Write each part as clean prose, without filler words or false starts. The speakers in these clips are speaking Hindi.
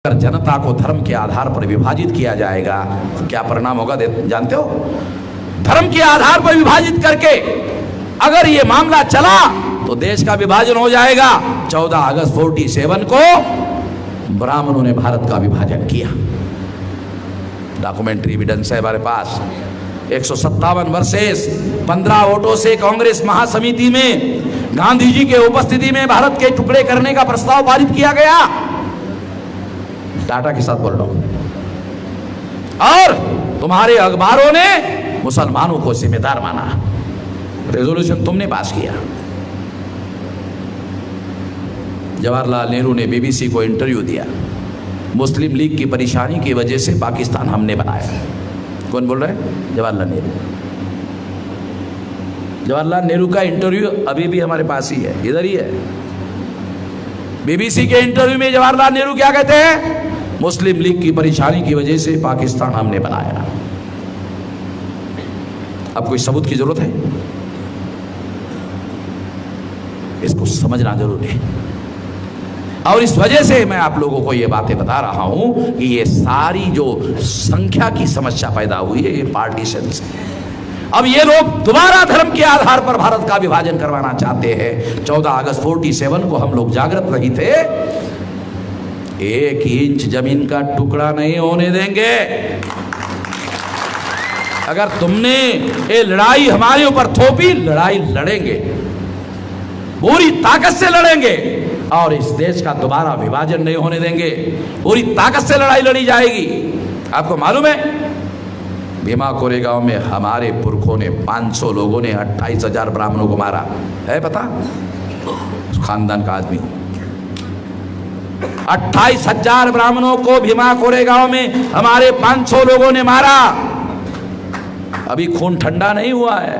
अगर जनता को धर्म के आधार पर विभाजित किया जाएगा तो क्या परिणाम होगा जानते हो? धर्म के आधार पर विभाजित करके अगर ये मामला चला तो देश का विभाजन हो जाएगा। 14 अगस्त 47 को ब्राह्मणों ने भारत का विभाजन किया। डॉक्यूमेंट्री एविडेंस है हमारे पास। 157 वर्सेस 15 वोटों से कांग्रेस महासमिति में गांधी जी के उपस्थिति में भारत के टुकड़े करने का प्रस्ताव पारित किया गया। डाटा के साथ बोल रहा हूं। और तुम्हारे अखबारों ने मुसलमानों को जिम्मेदार माना। रेजोल्यूशन तुमने पास किया। जवाहरलाल नेहरू ने बीबीसी को इंटरव्यू दिया, मुस्लिम लीग की परेशानी की वजह से पाकिस्तान हमने बनाया। कौन बोल रहा है? जवाहरलाल नेहरू। जवाहरलाल नेहरू का इंटरव्यू अभी भी हमारे पास ही है, इधर ही है। बीबीसी के इंटरव्यू में जवाहरलाल नेहरू क्या कहते हैं? मुस्लिम लीग की परेशानी की वजह से पाकिस्तान हमने बनाया। अब कोई सबूत की जरूरत है? इसको समझना जरूरी है। और इस वजह से मैं आप लोगों को ये बातें बता रहा हूं कि ये सारी जो संख्या की समस्या पैदा हुई है, ये पार्टीशन से। अब ये लोग दोबारा धर्म के आधार पर भारत का विभाजन करवाना चाहते हैं। 14 अगस्त 47 को हम लोग जागृत रही थे। 1 इंच जमीन का टुकड़ा नहीं होने देंगे। अगर तुमने ये लड़ाई हमारे ऊपर थोपी, लड़ाई लड़ेंगे, पूरी ताकत से लड़ेंगे और इस देश का दोबारा विभाजन नहीं होने देंगे। पूरी ताकत से लड़ाई लड़ी जाएगी। आपको मालूम है, भीमा कोरेगांव में हमारे पुरखों ने 500 लोगों ने 28,000 ब्राह्मणों को मारा है। पता? खानदान का आदमी 28,000 ब्राह्मणों को भीमा कोरेगांव में हमारे 500 लोगों ने मारा। अभी खून ठंडा नहीं हुआ है,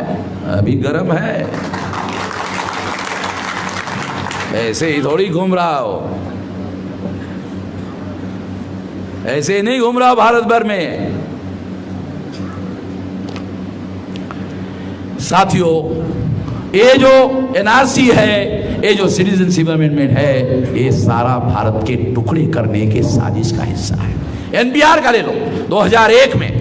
अभी गर्म है। ऐसे ही थोड़ी घूम रहा हो, ऐसे ही नहीं घूम रहा भारत भर में। साथियों, ये जो एनआरसी है, ये जो सिटीजनशिप अमेंडमेंट है, ये सारा भारत के टुकड़े करने के साजिश का हिस्सा है। एनपीआर का ले लो। 2001 में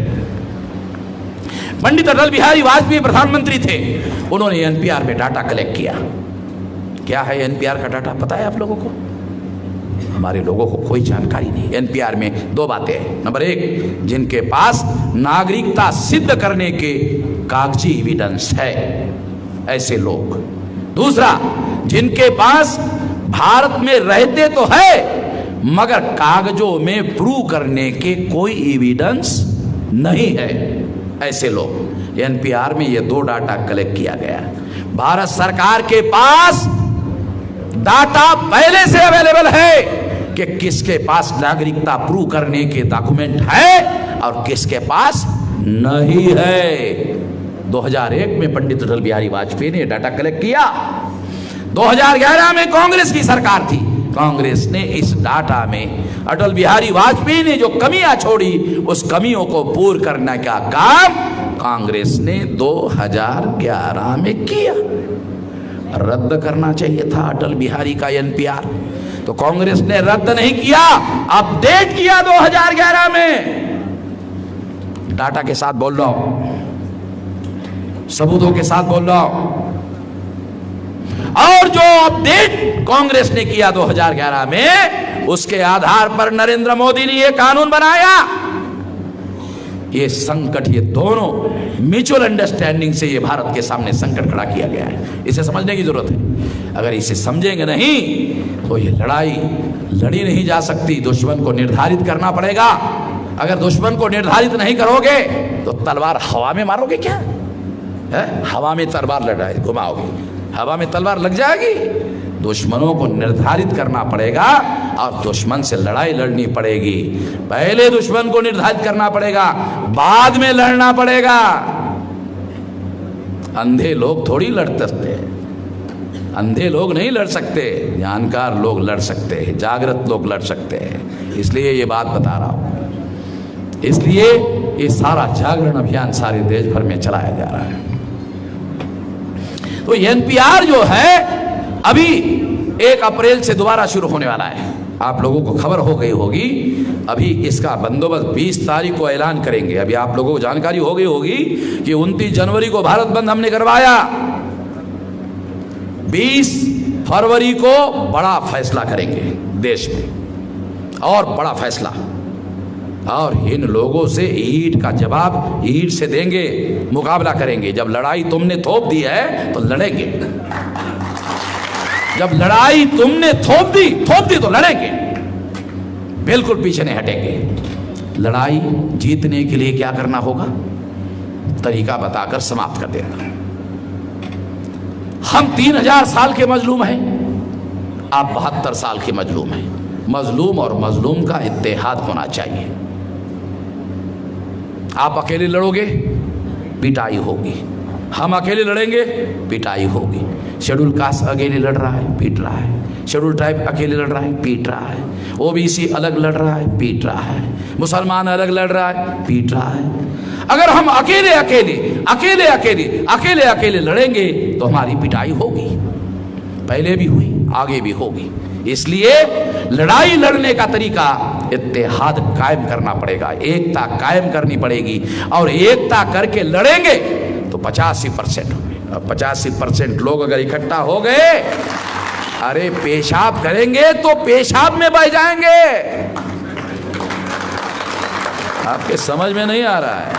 पंडित अटल बिहारी वाजपेयी प्रधानमंत्री थे। उन्होंने एनपीआर में डाटा कलेक्ट किया। क्या है एनपीआर का डाटा? पता है आप लोगों को? हमारे लोगों को कोई जानकारी नहीं। एनपीआर में 2 बातें हैं। नंबर 1, जिनके पास नागरिकता सिद्ध करने के कागजी एविडेंस है, ऐसे लोग। दूसरा, जिनके पास भारत में रहते तो है मगर कागजों में प्रूव करने के कोई एविडेंस नहीं है, ऐसे लोग। एनपीआर में ये 2 डाटा कलेक्ट किया गया। भारत सरकार के पास डाटा पहले से अवेलेबल है कि किसके पास नागरिकता प्रूव करने के डॉक्यूमेंट है और किसके पास नहीं है। 2001 में पंडित अटल बिहारी वाजपेयी ने डाटा कलेक्ट किया। 2011 में कांग्रेस की सरकार थी। कांग्रेस ने इस डाटा में अटल बिहारी वाजपेयी ने जो कमियां छोड़ी, उस कमियों को पूर्ण करने का काम कांग्रेस ने 2011 में किया। रद्द करना चाहिए था अटल बिहारी का एनपीआर, तो कांग्रेस ने रद्द नहीं किया, अपडेट किया 2011 में। डाटा के साथ बोल रहा हूं, सबूतों के साथ बोल रहा हूं। और जो अपडेट कांग्रेस ने किया 2011 में, उसके आधार पर नरेंद्र मोदी ने यह कानून बनाया। ये संकट, ये दोनों म्यूचुअल अंडरस्टैंडिंग से ये भारत के सामने संकट खड़ा किया गया है। इसे समझने की जरूरत है। अगर इसे समझेंगे नहीं तो ये लड़ाई लड़ी नहीं जा सकती। दुश्मन को निर्धारित करना पड़ेगा। अगर दुश्मन को निर्धारित नहीं करोगे तो तलवार हवा में मारोगे क्या है? हवा में तलवार लड़ाई घुमाओगे, हवा में तलवार लग जाएगी। दुश्मनों को निर्धारित करना पड़ेगा और दुश्मन से लड़ाई लड़नी पड़ेगी। पहले दुश्मन को निर्धारित करना पड़ेगा, बाद में लड़ना पड़ेगा। अंधे लोग थोड़ी लड़ सकते हैं, अंधे लोग नहीं लड़ सकते, जानकार लोग लड़ सकते हैं, जागृत लोग लड़ सकते हैं। इसलिए ये बात बता रहा हूं। इसलिए ये सारा जागरण अभियान सारे देश भर में चलाया जा रहा है। तो एनपीआर जो है अभी 1 अप्रैल से दोबारा शुरू होने वाला है। आप लोगों को खबर हो गई होगी, अभी इसका बंदोबस्त 20 तारीख को ऐलान करेंगे। अभी आप लोगों को जानकारी हो गई होगी कि 29 जनवरी को भारत बंद हमने करवाया। 20 फरवरी को बड़ा फैसला करेंगे देश में, और बड़ा फैसला, और इन लोगों से ईंट का जवाब ईंट से देंगे, मुकाबला करेंगे। जब लड़ाई तुमने थोप दी है तो लड़ेंगे। जब लड़ाई तुमने थोप दी तो लड़ेंगे, बिल्कुल पीछे नहीं हटेंगे। लड़ाई जीतने के लिए क्या करना होगा, तरीका बताकर समाप्त कर देना। हम 3000 साल के मजलूम हैं, आप 72 साल के मजलूम हैं। मजलूम और मजलूम का इत्तेहाद होना चाहिए। आप अकेले लड़ोगे, पिटाई होगी। हम अकेले लड़ेंगे, पिटाई होगी। शेड्यूल कास्ट अकेले लड़ रहा है, पीट रहा है। शेड्यूल ट्राइब अकेले लड़ रहा है, पीट रहा है। ओबीसी अलग लड़ रहा है, पीट रहा है। मुसलमान अलग लड़ रहा है, पीट रहा है। अगर हम अकेले अकेले लड़ेंगे तो हमारी पिटाई होगी, पहले भी हुई, आगे भी होगी। इसलिए लड़ाई लड़ने का तरीका इत्तेहाद कायम करना पड़ेगा, एकता कायम करनी पड़ेगी। और एकता करके लड़ेंगे तो 85% होंगे। 85% लोग अगर इकट्ठा हो गए, अरे पेशाब करेंगे तो पेशाब में बह जाएंगे। आपके समझ में नहीं आ रहा है?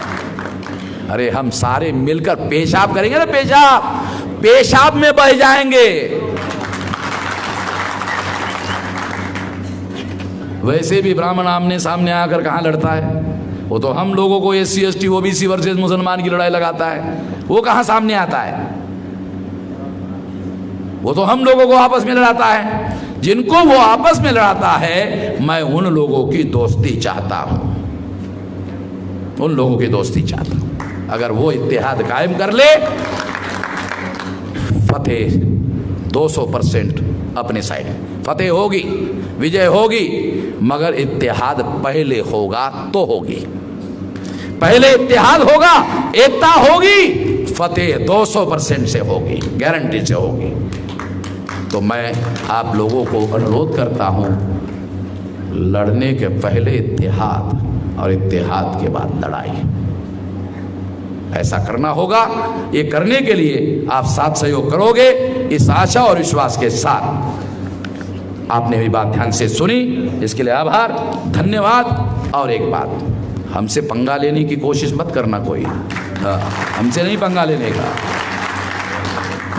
अरे हम सारे मिलकर पेशाब करेंगे ना, पेशाब में बह जाएंगे। वैसे भी ब्राह्मण आमने सामने आकर कहां लड़ता है? वो तो हम लोगों को SC ST OBC वर्सेस मुसलमान की लड़ाई लगाता है। वो कहां सामने आता है? वो तो हम लोगों को आपस में लड़ाता है। जिनको वो आपस में लड़ाता है, मैं उन लोगों की दोस्ती चाहता हूं, उन लोगों की दोस्ती चाहता हूं। अगर वो इत्तेहाद कायम कर ले, फतेह 200% अपने साइड, फतेह होगी, विजय होगी। मगर इत्तेहाद पहले होगा तो होगी, पहले इत्तेहाद होगा, एकता होगी, फतेह 200% से होगी, गारंटी से होगी। तो मैं आप लोगों को अनुरोध करता हूं, लड़ने के पहले इत्तेहाद और इत्तेहाद के बाद लड़ाई, ऐसा करना होगा। ये करने के लिए आप साथ सहयोग करोगे, इस आशा और विश्वास के साथ। आपने मेरी बात ध्यान से सुनी, इसके लिए आभार, धन्यवाद। और एक बात, हमसे पंगा लेने की कोशिश मत करना कोई, हमसे नहीं पंगा लेने का।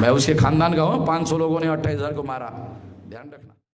मैं उसके खानदान का हूँ, 500 लोगों ने 28,000 को मारा, ध्यान रखना।